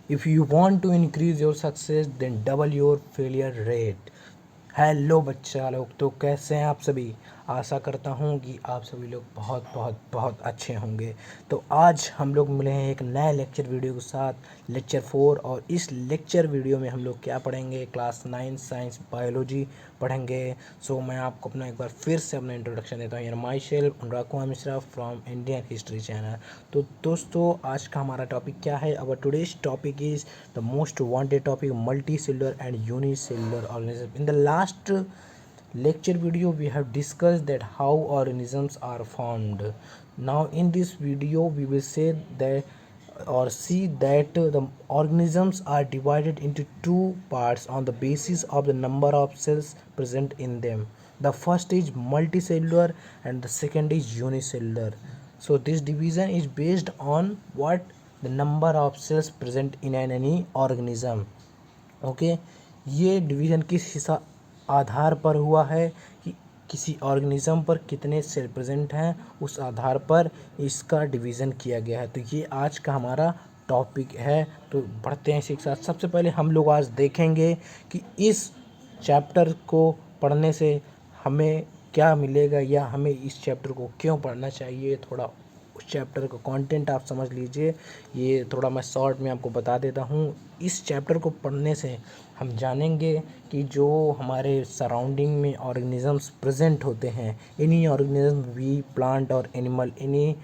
If you want to increase your success, then double your failure rate. Hello बच्चा लोग, तो कैसे हैं आप सभी। आशा करता हूँ कि आप सभी लोग बहुत बहुत बहुत अच्छे होंगे। तो आज हम लोग मिले हैं एक नए लेक्चर वीडियो के साथ, लेक्चर 4। और इस लेक्चर वीडियो में हम लोग क्या पढ़ेंगे, क्लास 9 साइंस बायोलॉजी पढ़ेंगे। सो मैं आपको अपना एक बार फिर से अपना इंट्रोडक्शन देता हूँ। यार my self Anurag Kumar Mishra from Indian history channel. तो दोस्तों, आज का हमारा टॉपिक क्या है। अवर today's topic is the most wanted topic, multi cellular and unicellular organism. In the last lecture video we have discussed that how organisms are formed. Now in this video we will say that or see that the organisms are divided into two parts on the basis of the number of cells present in them. The first is multicellular and the second is unicellular. So this division is based on what, the number of cells present in any organism. Okay, ये division किस हिसाब आधार पर हुआ है कि किसी organism पर कितने सेल प्रेजेंट हैं, उस आधार पर इसका डिवीज़न किया गया है। तो ये आज का हमारा टॉपिक है। तो बढ़ते हैं इसी के साथ। सबसे पहले हम लोग आज देखेंगे कि इस चैप्टर को पढ़ने से हमें क्या मिलेगा या हमें इस चैप्टर को क्यों पढ़ना चाहिए। थोड़ा उस चैप्टर का कंटेंट आप समझ लीजिए। ये थोड़ा मैं शॉर्ट में आपको बता देता हूँ। इस चैप्टर को पढ़ने से हम जानेंगे कि जो हमारे सराउंडिंग में ऑर्गेनिजम्स प्रेजेंट होते हैं, एनी ऑर्गेनिज्म, वी प्लांट और एनिमल, एनी,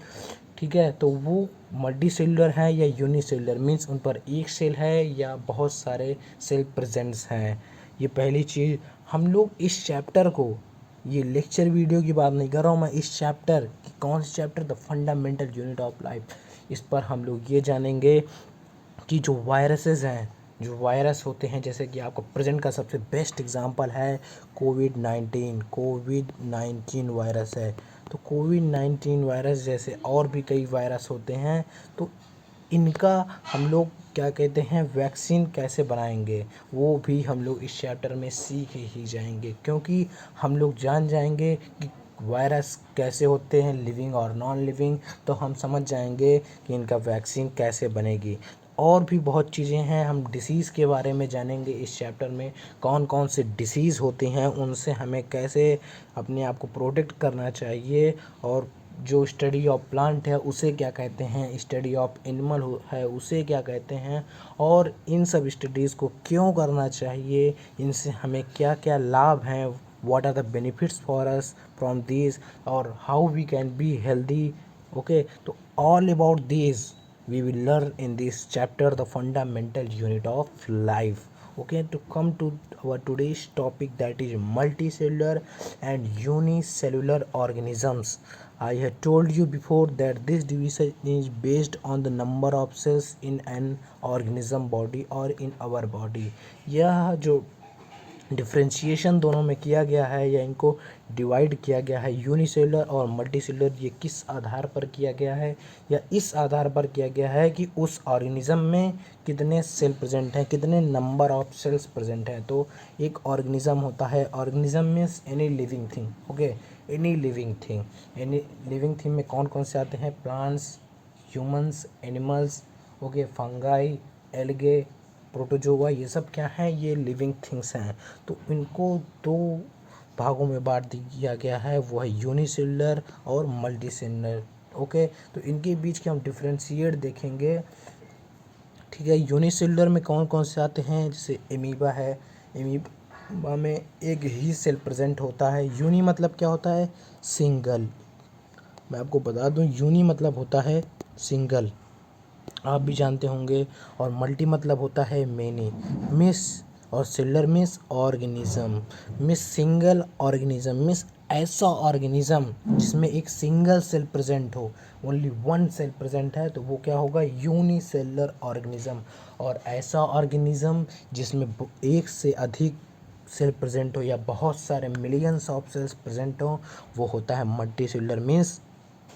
ठीक है, तो वो मल्टी सेलुलर है या यूनिसेलुलर, मीन्स उन पर एक सेल है या बहुत सारे सेल प्रेजेंट्स हैं। ये पहली चीज़। हम लोग इस चैप्टर को, ये लेक्चर वीडियो की बात नहीं कर रहा हूँ मैं, इस चैप्टर की, कौन सा chapter, the fundamental unit of life, इस पर हम लोग ये जानेंगे कि जो वायरसेस हैं, जो वायरस होते हैं, जैसे कि आपको प्रेजेंट का सबसे बेस्ट एग्जांपल है कोविड 19 वायरस है। तो कोविड 19 वायरस जैसे और भी कई वायरस होते हैं, तो इनका हम लोग क्या कहते हैं, वैक्सीन कैसे बनाएंगे, वो भी हम लोग इस चैप्टर में सीख ही जाएंगे। क्योंकि हम लोग जान जाएंगे कि वायरस कैसे होते हैं, लिविंग और नॉन लिविंग, तो हम समझ जाएंगे कि इनका वैक्सीन कैसे बनेगी। और भी बहुत चीज़ें हैं। हम डिसीज़ के बारे में जानेंगे इस चैप्टर में, कौन कौन से डिसीज़ होते हैं, उनसे हमें कैसे अपने आप को प्रोटेक्ट करना चाहिए। और जो स्टडी ऑफ प्लांट है उसे क्या कहते हैं, स्टडी ऑफ एनिमल है उसे क्या कहते हैं, और इन सब स्टडीज़ को क्यों करना चाहिए, इनसे हमें क्या क्या लाभ हैं, what are the benefits for us from this, और how we can be healthy. Okay, तो all about this we will learn in this chapter, the fundamental unit of life. Okay, to come to our today's topic, that is multicellular and unicellular organisms. I had told you before that this division is based on the number of cells in an organism body or in our body. यह जो differentiation दोनों में किया गया है या इनको divide किया गया है, यूनिसेलुलर और मल्टीसेलुलर, ये किस आधार पर किया गया है, या इस आधार पर किया गया है कि उस ऑर्गेनिज्म में कितने सेल प्रेजेंट हैं, कितने नंबर ऑफ सेल्स प्रेजेंट हैं। तो एक ऑर्गेनिज्म होता है, organism means any living thing. Okay, any living thing, any living thing में कौन कौन से आते हैं, plants, humans, animals, okay, fungi, algae, protozoa, ये सब क्या हैं, ये लिविंग थिंग्स हैं। तो इनको दो भागों में बांट दिया गया है, वो है यूनिसेलुलर और मल्टीसेलुलर। ओके, तो इनके बीच के हम डिफ्रेंशिएट देखेंगे। ठीक है, यूनिसेलुलर में कौन कौन से आते हैं, जैसे एमीबा है, एमीबा में एक ही सेल प्रेजेंट होता है। यूनी मतलब क्या होता है, सिंगल। मैं आपको बता दूं, यूनी मतलब होता है सिंगल, आप भी जानते होंगे। और मल्टी मतलब होता है मेनी, मिस, और cellular miss organism, miss single organism, miss ऐसा ऑर्गेनिज्म जिसमें एक सिंगल सेल प्रेजेंट हो, ओनली वन सेल प्रेजेंट है, तो वो क्या होगा, यूनिसेलुलर ऑर्गेनिज्म। और ऐसा ऑर्गेनिज्म जिसमें एक से अधिक सेल प्रेजेंट हो या बहुत सारे मिलियंस ऑफ सेल्स प्रेजेंट हो, वो होता है multi cellular. Means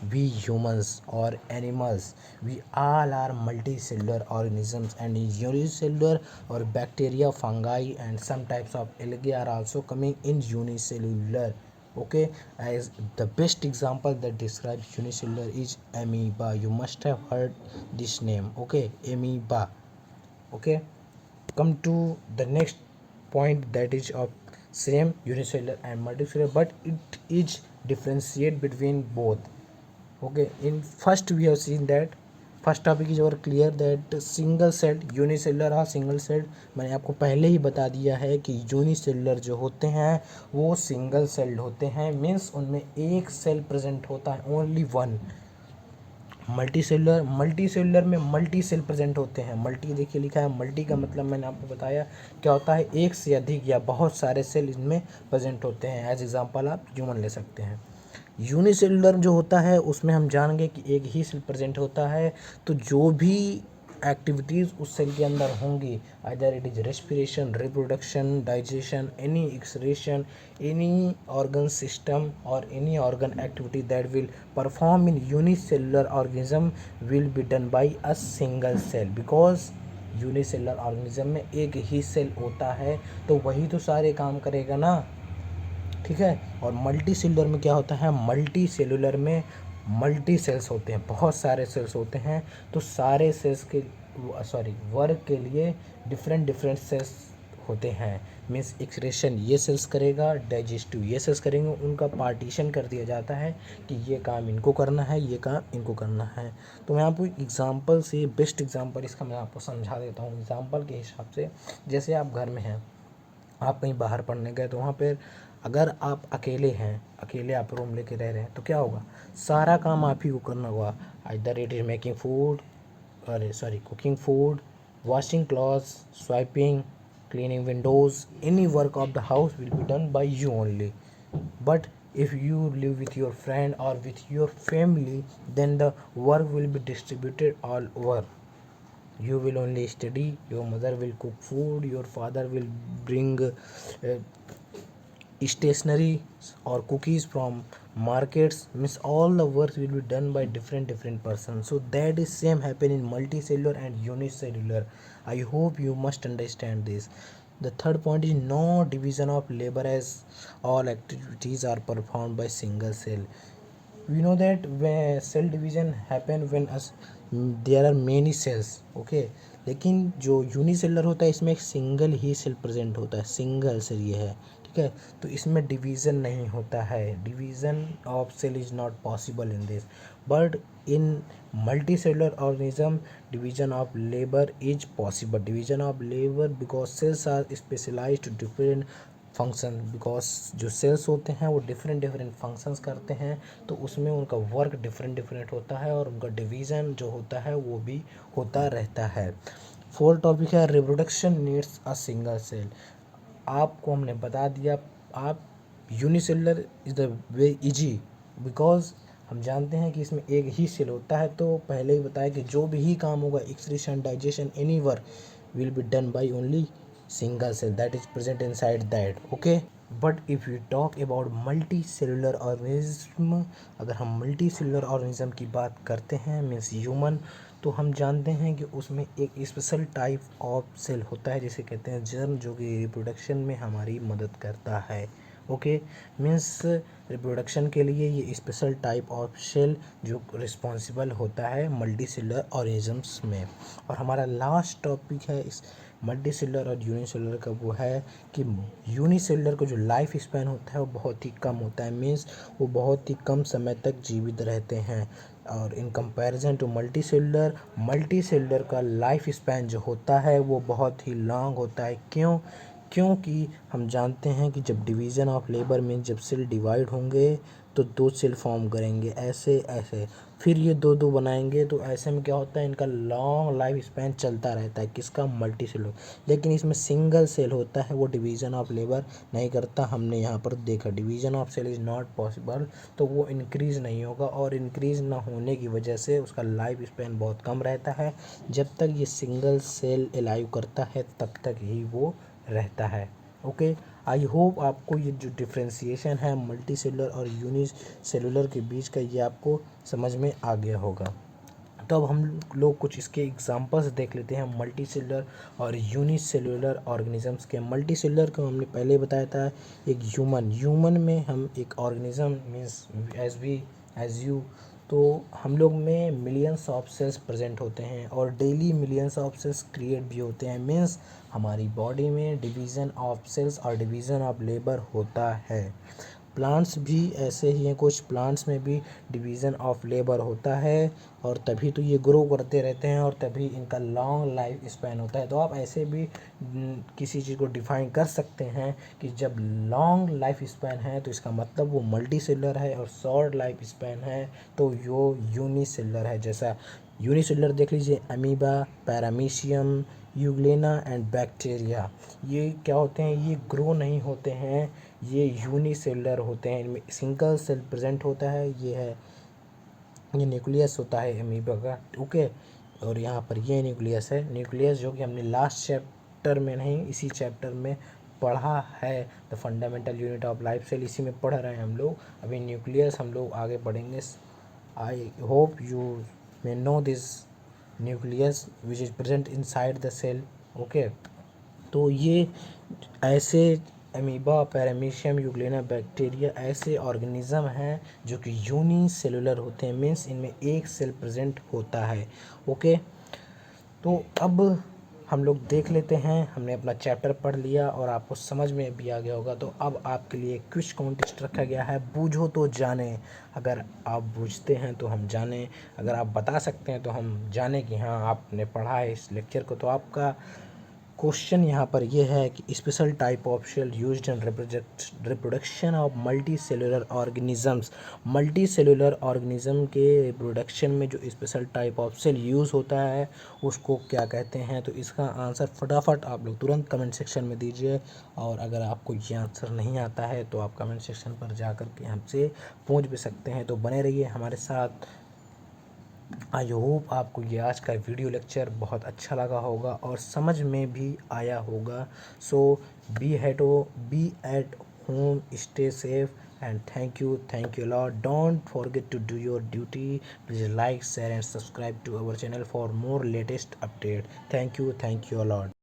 we humans or animals, we all are multicellular organisms, and unicellular or bacteria, fungi and some types of algae are also coming in unicellular. Okay, as the best example that describes unicellular is amoeba. You must have heard this name. Okay, amoeba. Okay, come to the next point, that is of same unicellular and multicellular, but it is differentiate between both. Okay, in first we have seen that first topic is और clear that single celled unicellular और single celled, मैंने आपको पहले ही बता दिया है कि unicellular जो होते हैं वो सिंगल सेल्ड होते हैं, मीन्स उनमें एक सेल प्रेजेंट होता है, ओनली वन। मल्टी सेलुलर में मल्टी सेल प्रेजेंट होते हैं। मल्टी देखिए लिखा है, मल्टी का मतलब मैंने आपको बताया क्या होता है, एक से अधिक या बहुत सारे सेल इनमें प्रेजेंट होते हैं। एज एग्जांपल आप ह्यूमन ले सकते हैं। यूनिसेलुलर जो होता है उसमें हम जानेंगे कि एक ही सेल प्रेजेंट होता है, तो जो भी एक्टिविटीज़ उस सेल के अंदर होंगी, either it is respiration, reproduction, digestion, any excretion, any organ system और any organ activity that will perform in unicellular organism will be done by a single cell, because unicellular organism में एक ही cell होता है, तो वही तो सारे काम करेगा ना, ठीक है। और मल्टी सेलुलर में क्या होता है, मल्टी सेलुलर में मल्टी सेल्स होते हैं, बहुत सारे सेल्स होते हैं, तो सारे सेल्स के वर्क के लिए डिफरेंट डिफरेंट सेल्स होते हैं। मीन्स एक्सक्रीशन ये सेल्स करेगा, डाइजेस्टिव ये सेल्स करेंगे, उनका पार्टीशन कर दिया जाता है कि ये काम इनको करना है, ये काम इनको करना है। तो मैं आपको एग्जांपल से, बेस्ट एग्जांपल इसका मैं आपको समझा देता हूँ एग्जांपल के हिसाब से। जैसे आप घर में हैं, आप कहीं बाहर पढ़ने गए, तो वहाँ पर अगर आप अकेले हैं, अकेले आप रूम लेके रह रहे हैं, तो क्या होगा, सारा काम आप ही को करना होगा। Either it is making food, cooking food, washing clothes, swiping, cleaning windows, any work of the house will be done by you only. But if you live with your friend or with your family, then the work will be distributed all over. You will only study, your mother will cook food, your father will bring stationery or cookies from markets, means all the work will be done by different persons. So that is same happen in multicellular and unicellular. I hope you must understand this. The third point is no division of labor, as all activities are performed by single cell. We know that when cell division happen when there are many cells, okay, लेकिन जो unicellular होता है इसमें एक single ही cell present होता है, single cell ये है, ठीक है। तो इसमें डिवीज़न नहीं होता है, division of cell is not possible in this, but in multi cellular organism division of labour is possible. Division of labour because cells are specialised to different function, because जो सेल्स होते हैं वो different different functions करते हैं, तो उसमें उनका work different different होता है और उनका डिवीज़न जो होता है वो भी होता रहता है। फोर्थ टॉपिक है reproduction needs a single cell. आपको हमने बता दिया, आप unicellular is the way easy, because हम जानते हैं कि इसमें एक ही सेल होता है, तो पहले ही बताया कि जो भी काम होगा, excretion, digestion, any work will be done by only single cell that is present inside that, okay. But if we talk about multicellular organism, अगर हम मल्टी सेलुलर ऑर्गेनिज्म की बात करते हैं, मीन्स ह्यूमन, तो हम जानते हैं कि उसमें एक स्पेशल टाइप ऑफ सेल होता है जिसे कहते हैं जर्म, जो कि रिप्रोडक्शन में हमारी मदद करता है, ओके। मीन्स रिप्रोडक्शन के लिए ये स्पेशल टाइप ऑफ सेल जो रिस्पॉन्सिबल होता है मल्टी सेलुलर ऑर्गेनिजम्स में। और हमारा लास्ट टॉपिक है इस मल्टी सेलुलर और यूनिसेलुलर का, वो है कि यूनिसेलुलर का जो लाइफ स्पैन होता है वो बहुत ही कम होता है, मीन्स वो बहुत ही कम समय तक जीवित रहते हैं। और in comparison to multi cellular का लाइफ स्पैन जो होता है वो बहुत ही लॉन्ग होता है। क्योंकि हम जानते हैं कि जब डिवीज़न ऑफ लेबर में जब सेल डिवाइड होंगे तो दो सेल फॉर्म करेंगे, ऐसे फिर ये दो बनाएंगे, तो ऐसे में क्या होता है, इनका लॉन्ग लाइफ स्पैन चलता रहता है, किसका, मल्टी सेलुलर। लेकिन इसमें सिंगल सेल होता है, वो डिवीज़न ऑफ लेबर नहीं करता, हमने यहाँ पर देखा division of cell is not possible, तो वो इंक्रीज़ नहीं होगा, और इंक्रीज़ ना होने की वजह से उसका लाइफ स्पैन बहुत कम रहता है। जब तक ये सिंगल सेल एलाइव करता है तब तक ही वो रहता है, ओके। आई होप आपको ये जो डिफ्रेंसिएशन है मल्टी सेलुलर और यूनिसेलुलर के बीच का, ये आपको समझ में आ गया होगा। तो अब हम लोग कुछ इसके एग्जांपल्स देख लेते हैं मल्टी सेलुलर और यूनिसेलुलर ऑर्गेनिजम्स के। मल्टी सेलुलर को हमने पहले बताया था, एक ह्यूमन में हम एक ऑर्गेनिज्म मीन्स एज यू तो हम लोग में मिलियंस ऑफ सेल्स प्रेजेंट होते हैं और daily millions of cells create भी होते हैं। मीन्स हमारी बॉडी में डिवीज़न ऑफ सेल्स और डिवीज़न ऑफ लेबर होता है। प्लांट्स भी ऐसे ही हैं, कुछ प्लांट्स में भी डिवीज़न ऑफ लेबर होता है और तभी तो ये ग्रो करते रहते हैं और तभी इनका लॉन्ग लाइफ स्पैन होता है। तो आप ऐसे भी किसी चीज़ को डिफाइन कर सकते हैं कि जब लॉन्ग लाइफ स्पैन है तो इसका मतलब वो मल्टी सेलुलर है, और शॉर्ट लाइफ स्पैन है तो वो यूनिसेलुलर है। जैसा यूनिसेलुलर देख लीजिए, amoeba, paramecium, euglena and bacteria, ये क्या होते हैं, ये ग्रो नहीं होते हैं, ये यूनिसेलुलर होते हैं। इनमें सिंगल सेल प्रेजेंट होता है, ये न्यूक्लियस होता है अमीबा का, ओके। और यहाँ पर ये न्यूक्लियस है, न्यूक्लियस जो कि हमने लास्ट चैप्टर में नहीं, इसी चैप्टर में पढ़ा है, the fundamental unit of life cell, इसी में पढ़ रहे हैं हम लोग। अभी न्यूक्लियस हम लोग आगे पढ़ेंगे। I hope you may know this nucleus which is present inside the cell, okay. तो ये ऐसे अमीबा, पैरामीशियम, यूग्लेना, बैक्टीरिया ऐसे ऑर्गेनिज्म हैं जो कि यूनिसेलुलर होते हैं। मीन्स इनमें एक सेल प्रेजेंट होता है, ओके। तो अब हम लोग देख लेते हैं, हमने अपना चैप्टर पढ़ लिया और आपको समझ में भी आ गया होगा। तो अब आपके लिए क्विज कॉन्टेस्ट रखा गया है, बूझो तो जाने। अगर आप बूझते हैं तो हम जाने, अगर आप बता सकते हैं तो हम जाने कि हाँ आपने पढ़ा है इस लेक्चर को। तो आपका क्वेश्चन यहाँ पर यह है कि special type of cell used in reproduction of multi cellular organisms. Multi cellular organism के रिप्रोडक्शन में जो special type of cell use होता है उसको क्या कहते हैं? तो इसका आंसर फटाफट आप लोग तुरंत कमेंट सेक्शन में दीजिए। और अगर आपको ये आंसर नहीं आता है तो आप कमेंट सेक्शन पर जा कर के हमसे पूछ भी सकते हैं। तो बने रहिए हमारे साथ। आई होप आपको ये आज का वीडियो लेक्चर बहुत अच्छा लगा होगा और समझ में भी आया होगा। So be at home, stay safe and thank you lot. Don't forget to do your duty. Please like, share and subscribe to our channel for more latest update. Thank you lot.